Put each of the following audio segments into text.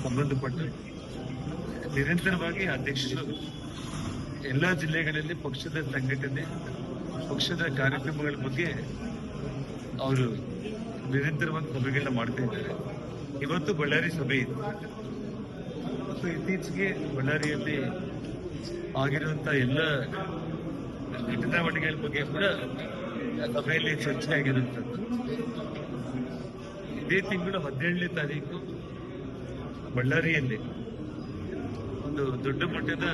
ಸಂಬಂಧಪಟ್ಟ ನಿರಂತರವಾಗಿ ಅಧ್ಯಕ್ಷರು ಎಲ್ಲ ಜಿಲ್ಲೆಗಳಲ್ಲಿ ಪಕ್ಷದ ಸಂಘಟನೆ, ಪಕ್ಷದ ಕಾರ್ಯಕ್ರಮಗಳ ಬಗ್ಗೆ ಅವರು ನಿರಂತರವಾಗಿ ಸಭೆಗಳನ್ನ ಮಾಡ್ತಾ ಇದ್ದಾರೆ. ಇವತ್ತು ಬಳ್ಳಾರಿ ಸಭೆ ಇದೆ ಮತ್ತು ಇತ್ತೀಚೆಗೆ ಬಳ್ಳಾರಿಯಲ್ಲಿ ಆಗಿರುವಂತಹ ಎಲ್ಲ ಘಟನಾವಳಿಗಳ ಬಗ್ಗೆ ಕೂಡ ಸಭೆಯಲ್ಲಿ ಚರ್ಚೆ ಆಗಿರುವಂಥದ್ದು. ಇದೇ ತಿಂಗಳು 17ನೇ ತಾರೀಕು ಬಳ್ಳಾರಿಯಲ್ಲಿ ಒಂದು ದೊಡ್ಡ ಮಟ್ಟದ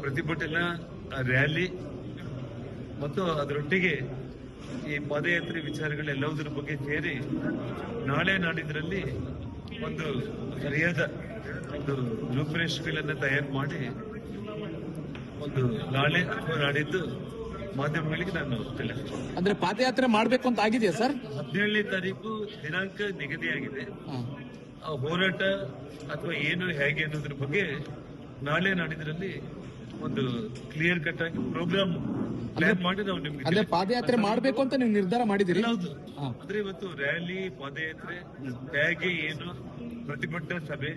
ಪ್ರತಿಭಟನಾ ರ್ಯಾಲಿ ಮತ್ತು ಅದರೊಟ್ಟಿಗೆ ಈ ಪಾದಯಾತ್ರೆ ವಿಚಾರಗಳೆಲ್ಲವುದರ ಬಗ್ಗೆ ಸೇರಿ ನಾಳೆ ನಾಡಿದ್ರಲ್ಲಿ ಒಂದು ಸರಿಯಾದ ಒಂದು ರೂಪುರೇಷೆಗಳನ್ನು ತಯಾರು ಮಾಡಿ ಒಂದು ನಾಳೆ ಅಥವಾ ನಾಡಿದ್ದು ಮಾಧ್ಯಮಗಳಿಗೆ ನಾನು ತಿಳಿಸ್ತೀನಿ. ಅಂದ್ರೆ ಪಾದಯಾತ್ರೆ ಮಾಡಬೇಕು ಅಂತ ಆಗಿದೆಯಾ ಸರ್? 17ನೇ ತಾರೀಕು ದಿನಾಂಕ ನಿಗದಿಯಾಗಿದೆ. ಆ ಹೋರಾಟ ಅಥವಾ ಏನು ಹೇಗೆ ಅನ್ನೋದ್ರ ಬಗ್ಗೆ ನಾಳೆ ನಾಡಿದ್ರಲ್ಲಿ ಒಂದು ಕ್ಲಿಯರ್ ಕಟ್ ಆಗಿ ಪ್ರೋಗ್ರಾಮ್ ಪ್ಲಾನ್ ಮಾಡಿ ನಾವು ನಿಮ್ಗೆ ಅದೇ ಪಾದಯಾತ್ರೆ ಮಾಡಬೇಕು ಅಂತ ನೀವು ನಿರ್ಧಾರ ಮಾಡಿದಿರಿ? ಹೌದು. ಅಂದ್ರೆ ಇವತ್ತು ರ್ಯಾಲಿ, ಪಾದಯಾತ್ರೆ ಹೇಗೆ, ಏನು, ಪ್ರತಿಭಟನಾ ಸಭೆ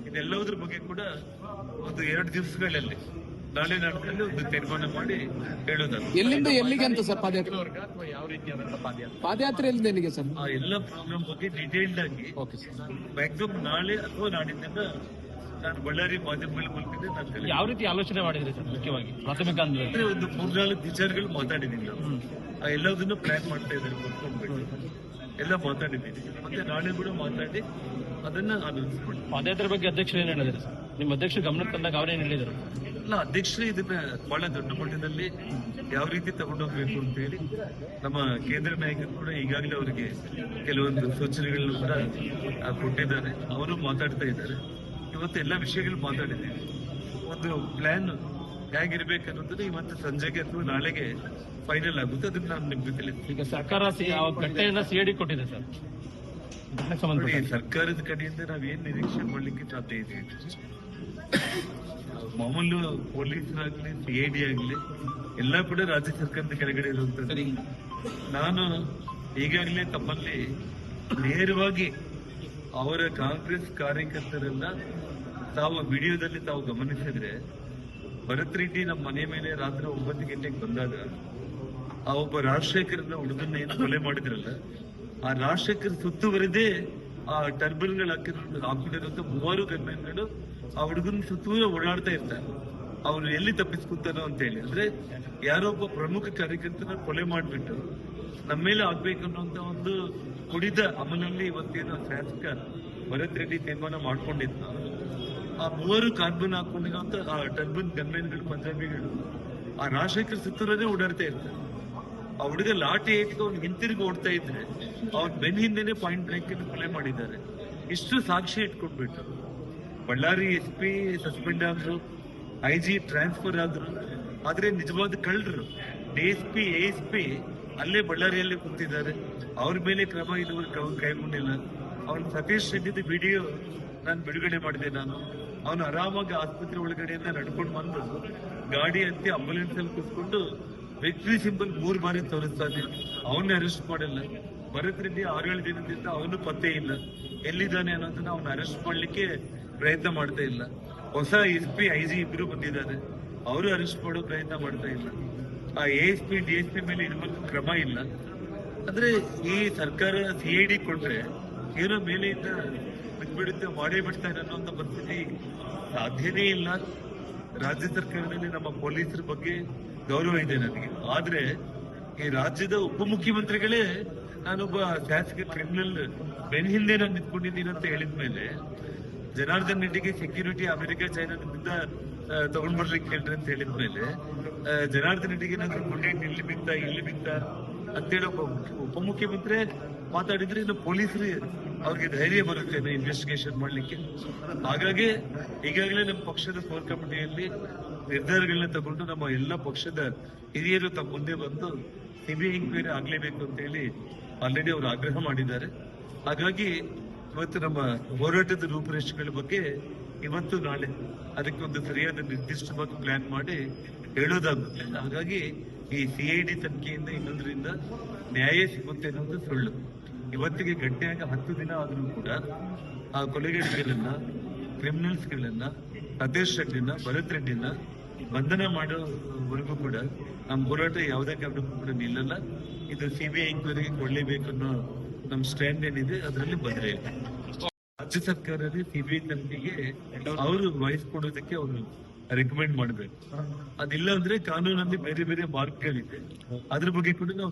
ಇದೆಲ್ಲವುದ್ರ ಬಗ್ಗೆ ಕೂಡ ಒಂದು 2 ದಿವಸಗಳಲ್ಲಿ ನಾಳೆ ನಾಡಿನಲ್ಲಿ ಒಂದು ತೀರ್ಮಾನ ಮಾಡಿ ಹೇಳೋದಲ್ಲ. ಎಲ್ಲಿಂದ ಎಲ್ಲಿಗೆ ಅಂತ ಸರ್ ಪಾದಯಾತ್ರೆ? ಯಾವ ರೀತಿಯಾದಂತಹ ಪಾದಯಾತ್ರೆ ಎಲ್ಲಿಂದ ಎಲ್ಲಿಗೆ ಸರ್? ಆ ಎಲ್ಲ ಪ್ರೋಗ್ರಾಮ್ ಬಗ್ಗೆ ಡೀಟೇಲ್ಡ್ ಆಗಿ ಮ್ಯಾಕ್ಸಿಮಮ್ ನಾಳೆ ಅಥವಾ ನಾಡಿನಿಂದ ನಾನು ಬಳ್ಳಾರಿ ಮಾಧ್ಯಮಗಳ ಮೂಲಕ ನಾನು ಯಾವ ರೀತಿ ಆಲೋಚನೆ ಮಾಡಿದ್ರಿ ಸರ್? ಮುಖ್ಯವಾಗಿ ಪ್ರಾಥಮಿಕ ಅಂದ್ರೆ ಒಂದು 3-4 ವಿಚಾರಗಳು ಮಾತಾಡಿದ್ದೀನಿ ನಾವು. ಆ ಎಲ್ಲದನ್ನು ಪ್ಲಾನ್ ಮಾಡ್ತಾ ಇದ್ದಾರೆ, ಕೂತ್ಕೊಂಡ್ಬಿಟ್ಟು ಎಲ್ಲ ಮಾತಾಡಿದ್ದೀನಿ. ಮತ್ತೆ ನಾಳೆ ಕೂಡ ಮಾತಾಡಿ ಅದನ್ನ ಆಲೋಚಿಸ್ಕೊಂಡು ಪಾದಯಾತ್ರೆ ಬಗ್ಗೆ ಅಧ್ಯಕ್ಷರು ಏನ್ ಹೇಳಿದ್ರು ಸರ್? ನಿಮ್ಮ ಅಧ್ಯಕ್ಷರು ಗಮನಕ್ಕೆ ತಂದಾಗ ಅವರೇನು ಹೇಳಿದರು? ಅಲ್ಲ, ಅಧ್ಯಕ್ಷರು ಇದನ್ನ ಬಹಳ ದೊಡ್ಡ ಮಟ್ಟದಲ್ಲಿ ಯಾವ ರೀತಿ ತಗೊಂಡೋಗ್ಬೇಕು ಅಂತ ಹೇಳಿ ನಮ್ಮ ಕೇಂದ್ರ ನಾಯಕರು ಕೂಡ ಈಗಾಗಲೇ ಅವರಿಗೆ ಕೆಲವೊಂದು ಸೂಚನೆಗಳನ್ನು ಕೂಡ ಕೊಟ್ಟಿದ್ದಾರೆ. ಅವರು ಮಾತಾಡ್ತಾ ಇದ್ದಾರೆ. ಇವತ್ತು ಎಲ್ಲ ವಿಷಯಗಳು ಮಾತಾಡಿದ್ದೀವಿ. ಒಂದು ಪ್ಲಾನ್ ಹೇಗಿರ್ಬೇಕನ್ನೋದನ್ನ ಇವತ್ತು ಸಂಜೆಗೆ ಅಥವಾ ನಾಳೆಗೆ ಫೈನಲ್ ಆಗುತ್ತೆ. ಅದನ್ನ ನಾನು ನಿಮ್ಗೆ ತಿಳಿಸ್ತೀನಿ. ಈಗ ಸರ್ಕಾರ ಗಟ್ಟೆಯನ್ನ ಸಿಐಡಿ ಕೊಟ್ಟಿದೆ ಸರ್. ನೋಡಿ, ಸರ್ಕಾರದ ಕಡೆಯಿಂದ ನಾವೇನ್ ನಿರೀಕ್ಷೆ ಮಾಡ್ಲಿಕ್ಕೆ ಸಾಧ್ಯ ಇದೆ? ಮಾಮೂಲು ಪೊಲೀಸರಾಗ್ಲಿ, ಸಿಐಡಿ ಆಗ್ಲಿ ಎಲ್ಲ ಕೂಡ ರಾಜ್ಯ ಸರ್ಕಾರದ ಕೆಳಗಡೆ ಇರುವಂತದ್ದು. ನಾನು ಈಗಾಗಲೇ ತಮ್ಮಲ್ಲಿ ನೇರವಾಗಿ ಅವರ ಕಾಂಗ್ರೆಸ್ ಕಾರ್ಯಕರ್ತರನ್ನ ತಾವು ವಿಡಿಯೋದಲ್ಲಿ ತಾವು ಗಮನಿಸಿದ್ರೆ, ಭರತ್ ರೆಡ್ಡಿ ನಮ್ಮ ಮನೆ ಮೇಲೆ ರಾತ್ರಿ 9 ಗಂಟೆಗೆ ಬಂದಾಗ ಆ ಒಬ್ಬ ರಾಜಶೇಖರನ ಹುಡುಗನ್ನ ಏನು ಕೊಲೆ ಮಾಡಿದ್ರಲ್ಲ, ಆ ರಾಜಶೇಖರ್ ಸುತ್ತುವರೆದೇ ಆ ಟರ್ಬನ್ಗಳು ಹಾಕಿರೋಂಥ 3 ಗನ್ಮೆನ್ಗಳು ಆ ಹುಡುಗನ ಸುತ್ತೂರ ಓಡಾಡ್ತಾ ಇರ್ತಾರೆ. ಅವ್ರು ಎಲ್ಲಿ ತಪ್ಪಿಸ್ಕೊತಾನೋ ಅಂತ ಹೇಳಿ. ಅಂದ್ರೆ ಯಾರೊಬ್ಬ ಪ್ರಮುಖ ಕಾರ್ಯಕರ್ತನ ಕೊಲೆ ಮಾಡಿಬಿಟ್ಟು ನಮ್ಮ ಮೇಲೆ ಆಗ್ಬೇಕು ಅನ್ನೋಂತ ಒಂದು ಕುಡಿದ ಅಮಲಲ್ಲಿ ಇವತ್ತೇನು ಶಾಸಕ ಭರತ್ ರೆಡ್ಡಿ ತೀರ್ಮಾನ ಮಾಡ್ಕೊಂಡಿದ್ದ, ಆ 3 ಕಾರ್ಬನ್ ಹಾಕೊಂಡಿರೋಂತ ಆ ಟರ್ಬನ್ ಗನ್ಮೆನ್ಗಳು, ಪಂಜಾಬಿಗಳು ಆ ರಾಜಶೇಖರ್ ಸುತ್ತೂರನೇ ಓಡಾಡ್ತಾ ಇರ್ತಾರೆ. ಆ ಹುಡುಗ ಲಾಠಿ ಏಟ್ಗೆ ಅವ್ನು ಹಿಂತಿರುಗಿ ಓಡ್ತಾ ಇದ್ರೆ ಅವ್ನ ಬೆನ್ ಹಿಂದೆನೆ ಪಾಯಿಂಟ್ ಬ್ಲಾಂಕ್ ಕೊಲೆ ಮಾಡಿದ್ದಾರೆ. ಇಷ್ಟು ಸಾಕ್ಷಿ ಇಟ್ಕೊಂಡ್ಬಿಟ್ಟು ಬಳ್ಳಾರಿ SP ಸಸ್ಪೆಂಡ್ ಆದ್ರು, IG ಟ್ರಾನ್ಸ್ಫರ್ ಆದ್ರು. ಆದ್ರೆ ನಿಜವಾದ ಕಳ್ಳರು DSP, ASP ಅಲ್ಲೇ ಬಳ್ಳಾರಿಯಲ್ಲೇ ಕೂತಿದ್ದಾರೆ. ಅವ್ರ ಮೇಲೆ ಕ್ರಮ ಇದುವರೆಗೂ ಕೈಗೊಂಡಿಲ್ಲ. ಅವ್ನ ಸತೀಶ್ ರೆಡ್ಡಿದ ವಿಡಿಯೋ ನಾನು ಬಿಡುಗಡೆ ಮಾಡಿದೆ. ಅವನು ಆರಾಮಾಗಿ ಆಸ್ಪತ್ರೆ ಒಳಗಡೆಯಿಂದ ನಡ್ಕೊಂಡು ಬಂದು ಗಾಡಿ ಹತ್ತಿ ಆಂಬುಲೆನ್ಸ್ ಅಲ್ಲಿ ಕೂತ್ಕೊಂಡು ವಿಕ್ಟ್ರಿ ಸಿಂಬಲ್ 3 ಬಾರಿ ತೋರಿಸ್ತಾನೆ. ಅವನ್ನ ಅರೆಸ್ಟ್ ಮಾಡಿಲ್ಲ. ಭರತ್ ರೆಡ್ಡಿ 6-7 ದಿನದಿಂದ ಅವನು ಪತ್ತೆ ಇಲ್ಲ, ಎಲ್ಲಿದ್ದಾನೆ ಅನ್ನೋದನ್ನ ಅವನ್ನ ಅರೆಸ್ಟ್ ಮಾಡ್ಲಿಕ್ಕೆ ಪ್ರಯತ್ನ ಮಾಡ್ತಾ ಇಲ್ಲ. ಹೊಸ SP, IG ಇಬ್ರು ಬಂದಿದ್ದಾರೆ, ಅವರು ಅರೆಸ್ಟ್ ಮಾಡೋ ಪ್ರಯತ್ನ ಮಾಡ್ತಾ ಇಲ್ಲ. ಆ ASP, DSP ಮೇಲೆ ಇದುವರೆಗೂ ಕ್ರಮ ಇಲ್ಲ. ಅಂದ್ರೆ ಈ ಸರ್ಕಾರ CID ಕೊಟ್ರೆ ಏನೋ ಮೇಲೆಯಿಂದ ಬಿಟ್ಬಿಡುತ್ತೆ, ಮಾಡೇ ಬಿಡ್ತಾರೆ ಅನ್ನೋಂಥ ಪರಿಸ್ಥಿತಿ ಸಾಧ್ಯನೇ ಇಲ್ಲ. ರಾಜ್ಯ ಸರ್ಕಾರದಲ್ಲಿ ನಮ್ಮ ಪೊಲೀಸರ ಬಗ್ಗೆ ಗೌರವ ಇದೆ ನನಗೆ. ಆದ್ರೆ ಈ ರಾಜ್ಯದ ಉಪಮುಖ್ಯಮಂತ್ರಿಗಳೇ ನಾನೊಬ್ಬ ಶಾಸಕ ಕ್ರಿಮಿನಲ್ ಬೆನ್ ಹಿಂದೆ ನಾನು ನಿಂತ್ಕೊಂಡಿದ್ದೀನಿ ಅಂತ ಹೇಳಿದ್ಮೇಲೆ, ಜನಾರ್ದನ್ ರೆಡ್ಡಿಗೆ ಸೆಕ್ಯೂರಿಟಿ ಅಮೆರಿಕ, ಚೈನಾದಿಂದ ತಗೊಂಡ್ ಬರ್ಲಿಕ್ಕೆ ಹೇಳ್ರಿ ಅಂತ ಹೇಳಿದ್ಮೇಲೆ, ಜನಾರ್ದನ್ ರೆಡ್ಡಿಗೆ ಏನಾದ್ರು ಗುಂಡೇಟ್ ಇಲ್ಲಿ ಬಿತ್ತ ಅಂತೇಳಿ ಒಬ್ಬ ಉಪಮುಖ್ಯಮಂತ್ರಿ ಮಾತಾಡಿದ್ರೆ ಇನ್ನು ಪೊಲೀಸರು ಅವ್ರಿಗೆ ಧೈರ್ಯ ಬರುತ್ತೆ ಇನ್ವೆಸ್ಟಿಗೇಷನ್ ಮಾಡ್ಲಿಕ್ಕೆ. ಹಾಗಾಗಿ ಈಗಾಗಲೇ ನಮ್ಮ ಪಕ್ಷದ ಕೋರ್ ಕಮಿಟಿಯಲ್ಲಿ ನಿರ್ಧಾರಗಳನ್ನ ತಗೊಂಡು ನಮ್ಮ ಎಲ್ಲ ಪಕ್ಷದ ಹಿರಿಯರು ತಮ್ಮ ಮುಂದೆ ಬಂದು CBI ಇನ್ಕ್ವೈರಿ ಆಗ್ಲೇಬೇಕು ಅಂತ ಹೇಳಿ ಆಲ್ರೆಡಿ ಅವರು ಆಗ್ರಹ ಮಾಡಿದ್ದಾರೆ. ಹಾಗಾಗಿ ಇವತ್ತು ನಮ್ಮ ಹೋರಾಟದ ರೂಪುರೇಷೆಗಳ ಬಗ್ಗೆ ಇವತ್ತು ನಾಳೆ ಅದಕ್ಕೆ ಒಂದು ಸರಿಯಾದ ನಿರ್ದಿಷ್ಟವಾಗಿ ಪ್ಲಾನ್ ಮಾಡಿ ಹೇಳೋದಾಗುತ್ತೆ. ಹಾಗಾಗಿ ಈ CID ತನಿಖೆಯಿಂದ ಇನ್ನೊಂದರಿಂದ ನ್ಯಾಯ ಸಿಗುತ್ತೆ ಅನ್ನೋದು ಸುಳ್ಳು. ಇವತ್ತಿಗೆ ಗಟ್ಟಿಯಾಗಿ 10 ದಿನ ಆದ್ರೂ ಕೂಡ ಆ ಕೊಲೆಗಡಿಗಳನ್ನ, ಕ್ರಿಮಿನಲ್ಸ್ಗಳನ್ನ, ಸತೀಶ್ ರೆಡ್ಡಿನ, ಭರತ್ ರೆಡ್ಡಿನ ಬಂಧನ ಮಾಡೋವರೆಗೂ ಕೂಡ ನಮ್ಮ ಹೋರಾಟ ಯಾವುದೇ ಕಾರಣಕ್ಕೂ ಕೂಡ ನಿಲ್ಲಲ್ಲ. ಇದು ಸಿಬಿಐ ಎಂಕ್ವೈರಿಗೆ ಕೊಡಲೇಬೇಕು ಅನ್ನೋ ನಮ್ಮ ಸ್ಟ್ಯಾಂಡ್ ಏನಿದೆ ಅದರಲ್ಲಿ ಬದಲೇ ಇಲ್ಲ. ರಾಜ್ಯ ಸರ್ಕಾರ ಸಿಬಿಐ ತನಿಖೆಗೆ ಅವರು ವಹಿಸ್ಕೊಡೋದಕ್ಕೆ ಅವರು ರೆಕಮೆಂಡ್ ಮಾಡಬೇಕು. ಅದಿಲ್ಲ ಅಂದ್ರೆ ಕಾನೂನಲ್ಲಿ ಬೇರೆ ಬೇರೆ ಮಾರ್ಗಗಳಿದೆ, ಅದ್ರ ಬಗ್ಗೆ ಕೂಡ ನಾವು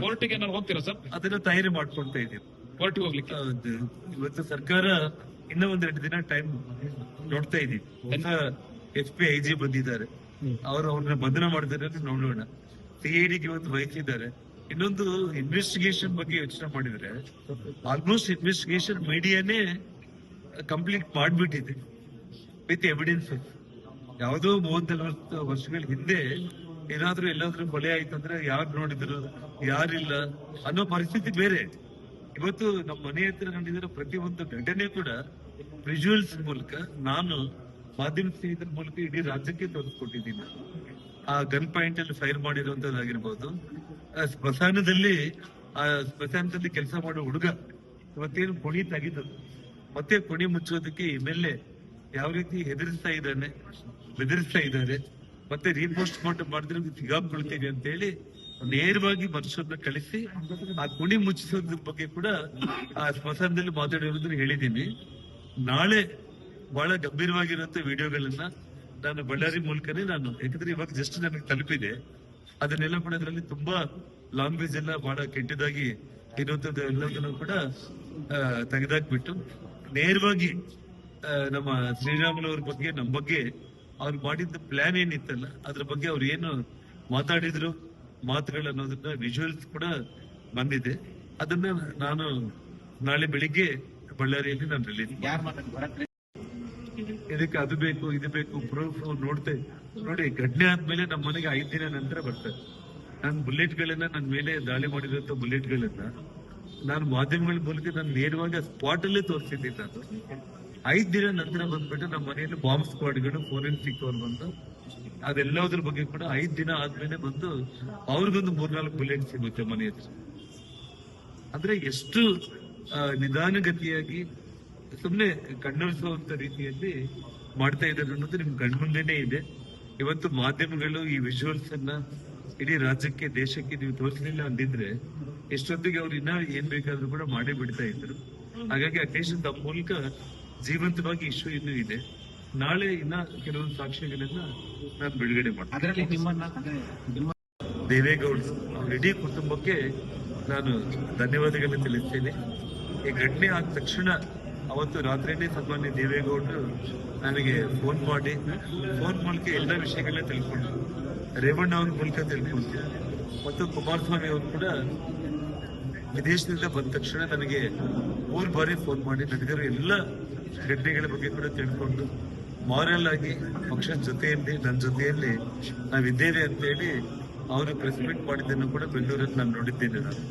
ಕೋರ್ಟಿಗೆ ಏನಾದ್ರು ಹೋಗ್ತೀರಾ ಸರ್? ಅದನ್ನ ತಯಾರಿ ಮಾಡ್ಕೊಳ್ತಾ ಇದ್ದೀವಿ. ಕೋರ್ಟಿಗೆ ಹೋಗ್ಲಿಕ್ಕೆ ಹೌದು. ಇವತ್ತು ಸರ್ಕಾರ ಇನ್ನೂ ಒಂದೆರಡು ದಿನ ಟೈಮ್ ನೋಡ್ತಾ ಇದೀವಿ. SP IG ಬಂದಿದ್ದಾರೆ, ಅವ್ರನ್ನ ಬಂಧನ ಮಾಡಿದಾರೆ ನೋಡೋಣ. CIDಗೆ ಇವತ್ತು ವಹಿಸಿದ್ದಾರೆ. ಇನ್ನೊಂದು ಇನ್ವೆಸ್ಟಿಗೇಷನ್ ಬಗ್ಗೆ ಯೋಚನೆ ಮಾಡಿದ್ರೆ ಆಲ್ಮೋಸ್ಟ್ ಇನ್ವೆಸ್ಟಿಗೇಷನ್ ಮೀಡಿಯಾನೇ ಕಂಪ್ಲೀಟ್ ಮಾಡ್ಬಿಟ್ಟಿದೆ ವಿತ್ ಎವಿಡೆನ್ಸಸ್. ಯಾವುದೋ 30-40 ವರ್ಷಗಳ ಹಿಂದೆ ಏನಾದ್ರೂ ಎಲ್ಲಾದ್ರೂ ಕೊಲೆ ಆಯ್ತು ಅಂದ್ರೆ ಯಾರು ನೋಡಿದ್ರು ಯಾರಿಲ್ಲ ಅನ್ನೋ ಪರಿಸ್ಥಿತಿ ಬೇರೆ. ಇವತ್ತು ನಮ್ಮ ಮನೆ ಹತ್ರ ನಡೆದಿರೋ ಪ್ರತಿಯೊಂದು ಘಟನೆ ಕೂಡ ವಿಜುವಲ್ಸ್ ಮೂಲಕ, ನಾನು ಮಾಧ್ಯಮ ಸ್ನೇಹಿತರ ಮೂಲಕ ಇಡೀ ರಾಜ್ಯಕ್ಕೆ ತೋರಿಸ್ಕೊಟ್ಟಿದ್ದೀನಿ. ಆ ಗನ್ ಪಾಯಿಂಟ್ ಅಲ್ಲಿ ಫೈರ್ ಮಾಡಿರುವಂತದ್ದಾಗಿರ್ಬೋದು, ಸ್ಮಶಾನದಲ್ಲಿ ಕೆಲಸ ಮಾಡೋ ಹುಡುಗ ಇವತ್ತೇನು ಕುಣಿ ತೆಗೆದು ಮತ್ತೆ ಕುಣಿ ಮುಚ್ಚೋದಕ್ಕೆ MLA ಯಾವ ರೀತಿ ಹೆದರಿಸ್ತಾ ಇದ್ದಾನೆ, ಬೆದರಿಸ್ತಾ ಇದ್ದಾರೆ, ಮತ್ತೆ ರೀಪೋಸ್ಟ್ ಮಾಡಿದ್ರೆ ಸಿಗಾಕೊಳ್ತೀವಿ ಅಂತ ಹೇಳಿ ನೇರವಾಗಿ ಮನುಷ್ಯರನ್ನ ಕಳಿಸಿ ಆ ಕುಣಿ ಮುಚ್ಚಿಸೋದ್ರ ಬಗ್ಗೆ ಕೂಡ ಆ ಸ್ಮಶಾನದಲ್ಲಿ ಮಾತಾಡಿರೋದನ್ನ ಹೇಳಿದ್ದೀನಿ. ನಾಳೆ ಬಹಳ ಗಂಭೀರವಾಗಿರುವಂತ ವಿಡಿಯೋಗಳನ್ನ ನಾನು ಬಳ್ಳಾರಿ ಮೂಲಕನೇ ಯಾಕಂದ್ರೆ ಇವಾಗ ಜಸ್ಟ್ ನನಗೆ ತಲುಪಿದೆ, ಅದನ್ನೆಲ್ಲ ಕೂಡ ಅದರಲ್ಲಿ ತುಂಬಾ ಲ್ಯಾಂಗ್ವೇಜ್ ಎಲ್ಲ ಬಹಳ ಕೆಟ್ಟದಾಗಿ ಇರುವಂತದ್ದು ಎಲ್ಲದನ್ನು ಕೂಡ ತೆಗೆದಾಕ್ಬಿಟ್ಟು ನೇರವಾಗಿ ನಮ್ಮ ಶ್ರೀರಾಮುಲವ್ರ ಬಗ್ಗೆ, ನಮ್ಮ ಬಗ್ಗೆ ಅವ್ರು ಮಾಡಿದ್ದ ಪ್ಲಾನ್ ಏನಿತ್ತಲ್ಲ ಅದ್ರ ಬಗ್ಗೆ ಅವ್ರು ಏನು ಮಾತಾಡಿದ್ರು ಮಾತುಗಳು ಅನ್ನೋದನ್ನ ವಿಜುವಲ್ಸ್ ಕೂಡ ಬಂದಿದೆ. ಅದನ್ನ ನಾನು ನಾಳೆ ಬೆಳಿಗ್ಗೆ ಬಳ್ಳಾರಿಯಲ್ಲಿ ನಾನು ರಿಲೀಸ್ ಇದಕ್ಕೆ ಅದು ಬೇಕು ಇದು ಬೇಕು ಪ್ರೂಫ್ ನೋಡ್ತೇವೆ. ನೋಡಿ, ಘಟನೆ ಆದ್ಮೇಲೆ ನಮ್ಮ ಮನೆಗೆ 5 ದಿನ ನಂತರ ಬರ್ತಾರೆ. ನಾನು ಬುಲೆಟ್ಗಳನ್ನ ನನ್ನ ಮೇಲೆ ದಾಳಿ ಮಾಡಿರುವಂತ ಬುಲೆಟ್ಗಳನ್ನ ನಾನು ಮಾಧ್ಯಮಗಳ ಮೂಲಕ ನಾನು ನೇರವಾಗಿ ಸ್ಪಾಟ್ ಅಲ್ಲೇ ತೋರಿಸಿದ್ದೀನಿ. ನಾನು 5 ದಿನ ನಂತರ ಬಂದ್ಬಿಟ್ಟು ನಮ್ಮ ಮನೆಯಲ್ಲಿ ಬಾಂಬ್ ಸ್ಕ್ವಾಡ್ಗಳು, ಫೋರೆನ್ಸಿಕ್ ಅವ್ರು ಬಂದು ಅದೆಲ್ಲದ್ರ ಬಗ್ಗೆ ಕೂಡ 5 ದಿನ ಆದ್ಮೇಲೆ ಬಂದು ಅವ್ರಿಗೊಂದು 3-4 ಬುಲೆಟ್ ಸಿಗುತ್ತೆ ಮನೆ ಹತ್ರ. ಅಂದ್ರೆ ಎಷ್ಟು ನಿಧಾನಗತಿಯಾಗಿ ಸುಮ್ನೆ ಕಣ್ಣೊಳಿಸುವಂತ ರೀತಿಯಲ್ಲಿ ಮಾಡ್ತಾ ಇದ್ದಾರೆ ಅನ್ನೋದು ನಿಮ್ ಕಣ್ಮುಂದೆನೇ ಇದೆ. ಇವತ್ತು ಮಾಧ್ಯಮಗಳು ಈ ವಿಜುವಲ್ಸ್ ಅನ್ನ ಇಡೀ ರಾಜ್ಯಕ್ಕೆ, ದೇಶಕ್ಕೆ ನೀವು ತೋರಿಸಲಿಲ್ಲ ಅಂದಿದ್ರೆ ಎಷ್ಟೊತ್ತಿಗೆ ಅವ್ರು ಇನ್ನ ಏನ್ ಬೇಕಾದ್ರೂ ಕೂಡ ಮಾಡೇ ಬಿಡ್ತಾ ಇದ್ರು. ಹಾಗಾಗಿ ಅಟ್ಲೀಸ್ಟ್ ತಮ್ಮ ಮೂಲಕ ಜೀವಂತವಾಗಿ ಇಶ್ಯೂ ಇನ್ನೂ ಇದೆ. ನಾಳೆ ಇನ್ನ ಕೆಲವೊಂದು ಸಾಕ್ಷ್ಯಗಳನ್ನ ನಾನು ಬಿಡುಗಡೆ ಮಾಡ್ತೀನಿ. ದೇವೇಗೌಡ ಅವ್ರ ಇಡೀ ಕುಟುಂಬಕ್ಕೆ ನಾನು ಧನ್ಯವಾದಗಳನ್ನ ತಿಳಿಸ್ತೇನೆ. ಈ ಘಟನೆ ಆದ ತಕ್ಷಣ ಅವತ್ತು ರಾತ್ರಿನೇ ಸನ್ಮಾನ್ಯ ದೇವೇಗೌಡರು ನನಗೆ ಫೋನ್ ಮೂಲಕ ಎಲ್ಲ ವಿಷಯಗಳನ್ನ ತಿಳ್ಕೊಂಡ್ರು. ರೇವಣ್ಣ ಅವ್ರ ಮೂಲಕ ತಿಳ್ಕೊಂಡ್ರು. ಮತ್ತು ಕುಮಾರಸ್ವಾಮಿ ಅವರು ಕೂಡ ವಿದೇಶದಿಂದ ಬಂದ ತಕ್ಷಣ ನನಗೆ 3 ಬಾರಿ ಫೋನ್ ಮಾಡಿ ನಡೆದಿರೋ ಎಲ್ಲ ಘಟನೆಗಳ ಬಗ್ಗೆ ಕೂಡ ತಿಳ್ಕೊಂಡು ಮಾರಲ್ ಆಗಿ ಪಕ್ಷದ ಜೊತೆಯಲ್ಲಿ, ನನ್ನ ಜೊತೆಯಲ್ಲಿ ನಾವಿದ್ದೇವೆ ಅಂತ ಹೇಳಿ ಅವರು ಪ್ರೆಸ್ ಮೀಟ್ ಮಾಡಿದ್ದನ್ನು ಕೂಡ ಬೆಂಗಳೂರಲ್ಲಿ ನಾನು ನೋಡಿದ್ದೇನೆ. ನಾನು